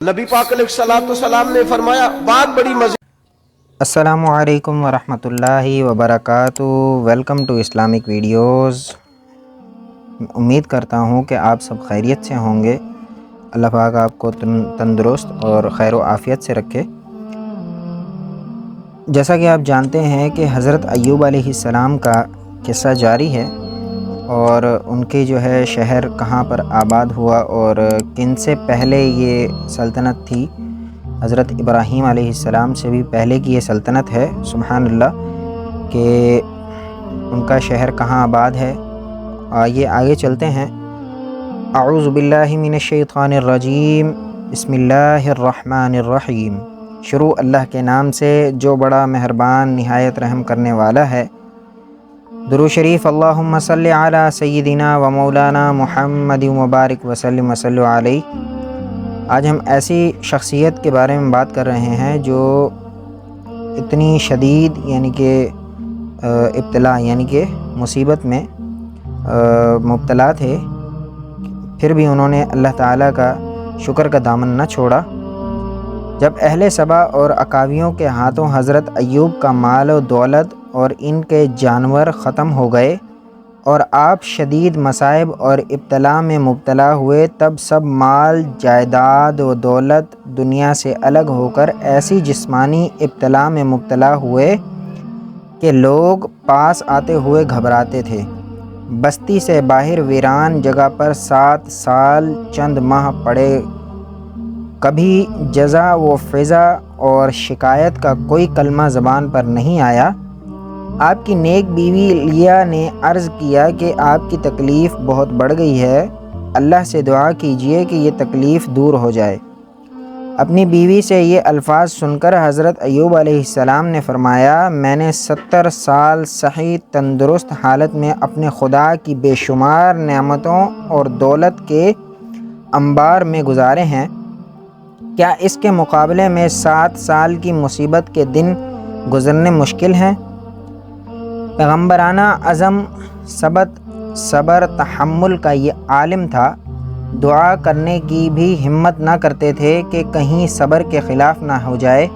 نبی پاک علیہ السلام نے فرمایا بات بڑی مزے۔ السلام علیکم ورحمۃ اللہ وبرکاتہ۔ Welcome to Islamic videos. امید کرتا ہوں کہ آپ سب خیریت سے ہوں گے۔ اللہ پاک آپ کو تندرست اور خیر و عافیت سے رکھے۔ جیسا کہ آپ جانتے ہیں کہ حضرت ایوب علیہ السلام کا قصہ جاری ہے، اور ان کے شہر کہاں پر آباد ہوا اور کن سے پہلے یہ سلطنت تھی۔ حضرت ابراہیم علیہ السلام سے بھی پہلے کی یہ سلطنت ہے، سبحان اللہ، کہ ان کا شہر کہاں آباد ہے۔ آئیے آگے چلتے ہیں۔ اعوذ باللہ من الشیطان الرجیم، بسم اللہ الرحمن الرحیم۔ شروع اللہ کے نام سے جو بڑا مہربان نہایت رحم کرنے والا ہے۔ درود شریف اللہم صلی علی سیدنا و مولانا محمد مبارک وسلم وسلم علیہ۔ آج ہم ایسی شخصیت کے بارے میں بات کر رہے ہیں جو اتنی شدید ابتلا مصیبت میں مبتلا تھے، پھر بھی انہوں نے اللہ تعالیٰ کا شکر کا دامن نہ چھوڑا۔ جب اہل سبا اور اکاویوں کے ہاتھوں حضرت ایوب کا مال و دولت اور ان کے جانور ختم ہو گئے اور آپ شدید مصائب اور ابتلا میں مبتلا ہوئے، تب سب مال جائیداد و دولت دنیا سے الگ ہو کر ایسی جسمانی ابتلا میں مبتلا ہوئے کہ لوگ پاس آتے ہوئے گھبراتے تھے۔ بستی سے باہر ویران جگہ پر 7 سال چند ماہ پڑے۔ کبھی جزا و فضا اور شکایت کا کوئی کلمہ زبان پر نہیں آیا۔ آپ کی نیک بیوی لیا نے عرض کیا کہ آپ کی تکلیف بہت بڑھ گئی ہے، اللہ سے دعا کیجئے کہ یہ تکلیف دور ہو جائے۔ اپنی بیوی سے یہ الفاظ سن کر حضرت ایوب علیہ السلام نے فرمایا، میں نے 70 سال صحیح تندرست حالت میں اپنے خدا کی بے شمار نعمتوں اور دولت کے انبار میں گزارے ہیں، کیا اس کے مقابلے میں 7 سال کی مصیبت کے دن گزرنے مشکل ہیں؟ پیغمبرانہ عزم، ثبات، صبر، تحمل کا یہ عالم تھا۔ دعا کرنے کی بھی ہمت نہ کرتے تھے کہ کہیں صبر کے خلاف نہ ہو جائے۔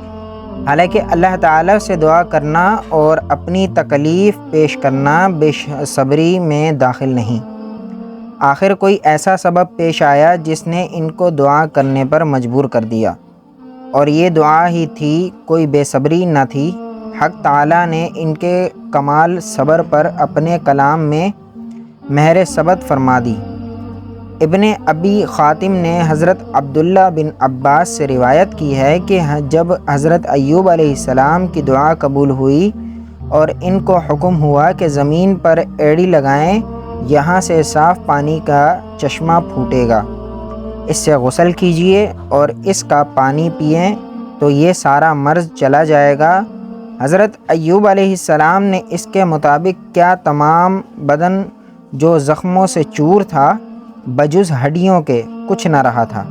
حالانکہ اللہ تعالیٰ سے دعا کرنا اور اپنی تکلیف پیش کرنا بے صبری میں داخل نہیں۔ آخر کوئی ایسا سبب پیش آیا جس نے ان کو دعا کرنے پر مجبور کر دیا، اور یہ دعا ہی تھی، کوئی بے صبری نہ تھی۔ حق تعالیٰ نے ان کے کمال صبر پر اپنے کلام میں مہر ثبت فرما دی۔ ابن ابی خاتم نے حضرت عبداللہ بن عباس سے روایت کی ہے کہ جب حضرت ایوب علیہ السلام کی دعا قبول ہوئی اور ان کو حکم ہوا کہ زمین پر ایڑی لگائیں، یہاں سے صاف پانی کا چشمہ پھوٹے گا، اس سے غسل کیجئے اور اس کا پانی پئیں تو یہ سارا مرض چلا جائے گا۔ حضرت ایوب علیہ السلام نے اس کے مطابق کیا، تمام بدن جو زخموں سے چور تھا، بجز ہڈیوں کے کچھ نہ رہا تھا۔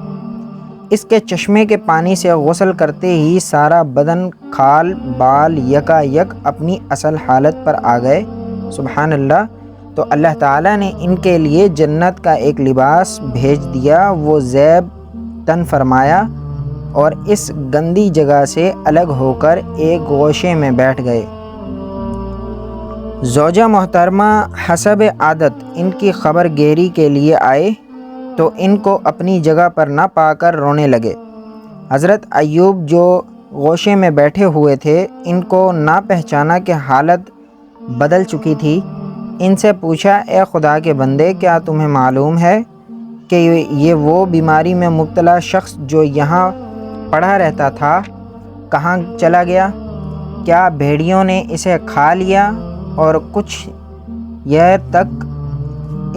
اس کے چشمے کے پانی سے غسل کرتے ہی سارا بدن، کھال بال یکا یک اپنی اصل حالت پر آ گئے۔ سبحان اللہ۔ تو اللہ تعالیٰ نے ان کے لیے جنت کا ایک لباس بھیج دیا، وہ زیب تن فرمایا اور اس گندی جگہ سے الگ ہو کر ایک گوشے میں بیٹھ گئے۔ زوجہ محترمہ حسب عادت ان کی خبر گیری کے لیے آئے تو ان کو اپنی جگہ پر نہ پا کر رونے لگے۔ حضرت ایوب جو گوشے میں بیٹھے ہوئے تھے، ان کو نہ پہچانا کہ حالت بدل چکی تھی۔ ان سے پوچھا، اے خدا کے بندے، کیا تمہیں معلوم ہے کہ یہ وہ بیماری میں مبتلا شخص جو یہاں پڑا رہتا تھا کہاں چلا گیا؟ کیا بھیڑیوں نے اسے کھا لیا؟ اور کچھ دیر تک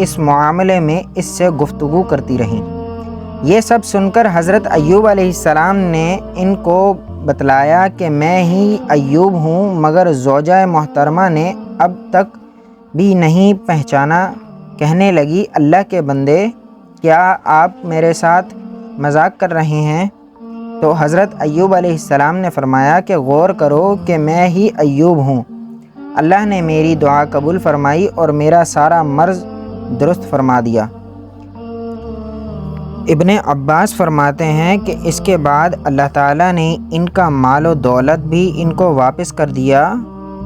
اس معاملے میں اس سے گفتگو کرتی رہیں۔ یہ سب سن کر حضرت ایوب علیہ السلام نے ان کو بتلایا کہ میں ہی ایوب ہوں، مگر زوجہ محترمہ نے اب تک بھی نہیں پہچانا۔ کہنے لگی، اللہ کے بندے، کیا آپ میرے ساتھ مذاق کر رہے ہیں؟ تو حضرت ایوب علیہ السلام نے فرمایا کہ غور کرو کہ میں ہی ایوب ہوں، اللہ نے میری دعا قبول فرمائی اور میرا سارا مرض درست فرما دیا۔ ابن عباس فرماتے ہیں کہ اس کے بعد اللہ تعالیٰ نے ان کا مال و دولت بھی ان کو واپس کر دیا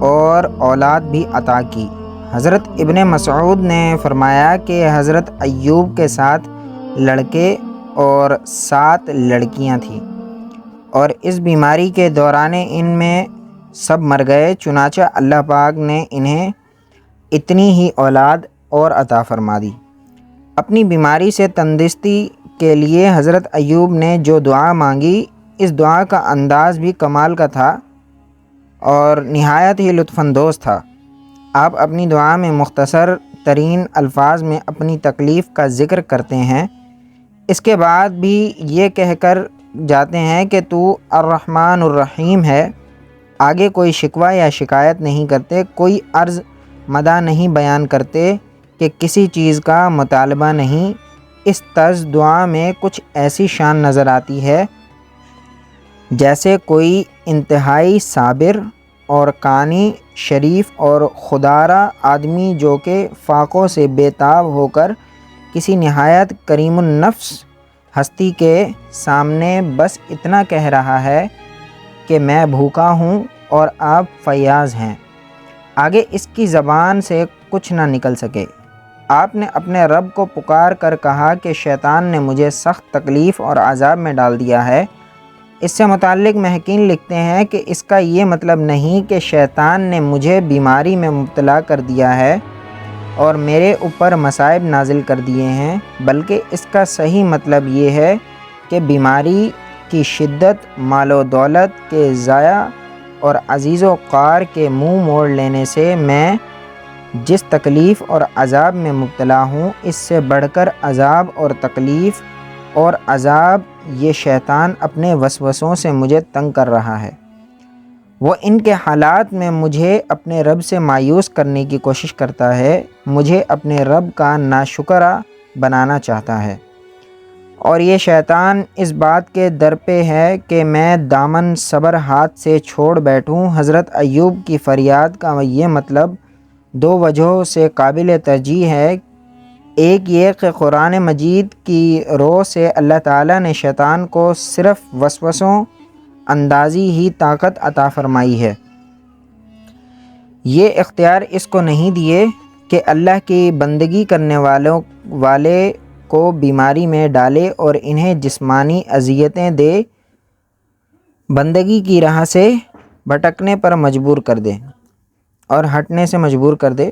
اور اولاد بھی عطا کی۔ حضرت ابن مسعود نے فرمایا کہ حضرت ایوب کے 7 لڑکے اور 7 لڑکیاں تھیں، اور اس بیماری کے دوران ان میں سب مر گئے، چنانچہ اللہ پاک نے انہیں اتنی ہی اولاد اور عطا فرما دی۔ اپنی بیماری سے تندرستی کے لیے حضرت ایوب نے جو دعا مانگی، اس دعا کا انداز بھی کمال کا تھا اور نہایت ہی لطف اندوز تھا۔ آپ اپنی دعا میں مختصر ترین الفاظ میں اپنی تکلیف کا ذکر کرتے ہیں، اس کے بعد بھی یہ کہہ کر جاتے ہیں کہ تو الرحمن الرحیم ہے۔ آگے کوئی شکوہ یا شکایت نہیں کرتے، کوئی عرض مدح نہیں بیان کرتے کہ کسی چیز کا مطالبہ نہیں۔ اس طرز دعا میں کچھ ایسی شان نظر آتی ہے جیسے کوئی انتہائی صابر اور قانی، شریف اور خودارا آدمی جو کہ فاقوں سے بے تاب ہو کر کسی نہایت کریم النفس ہستی کے سامنے بس اتنا کہہ رہا ہے کہ میں بھوکا ہوں اور آپ فیاض ہیں، آگے اس کی زبان سے کچھ نہ نکل سکے۔ آپ نے اپنے رب کو پکار کر کہا کہ شیطان نے مجھے سخت تکلیف اور عذاب میں ڈال دیا ہے۔ اس سے متعلق محققین لکھتے ہیں کہ اس کا یہ مطلب نہیں کہ شیطان نے مجھے بیماری میں مبتلا کر دیا ہے اور میرے اوپر مصائب نازل کر دیے ہیں، بلکہ اس کا صحیح مطلب یہ ہے کہ بیماری کی شدت، مال و دولت کے ضیاع اور عزیز و قار کے منہ موڑ لینے سے میں جس تکلیف اور عذاب میں مبتلا ہوں، اس سے بڑھ کر عذاب اور تکلیف اور عذاب یہ شیطان اپنے وسوسوں سے مجھے تنگ کر رہا ہے۔ وہ ان کے حالات میں مجھے اپنے رب سے مایوس کرنے کی کوشش کرتا ہے، مجھے اپنے رب کا ناشکرا بنانا چاہتا ہے، اور یہ شیطان اس بات کے در پہ ہے کہ میں دامن صبر ہاتھ سے چھوڑ بیٹھوں۔ حضرت ایوب کی فریاد کا یہ مطلب 2 وجہوں سے قابل ترجیح ہے۔ ایک یہ کہ قرآن مجید کی رو سے اللہ تعالیٰ نے شیطان کو صرف وسوسوں اندازی ہی طاقت عطا فرمائی ہے، یہ اختیار اس کو نہیں دیے کہ اللہ کی بندگی کرنے والے کو بیماری میں ڈالے اور انہیں جسمانی اذیتیں دے، بندگی کی راہ سے بھٹکنے پر مجبور کر دے اور ہٹنے سے مجبور کر دے۔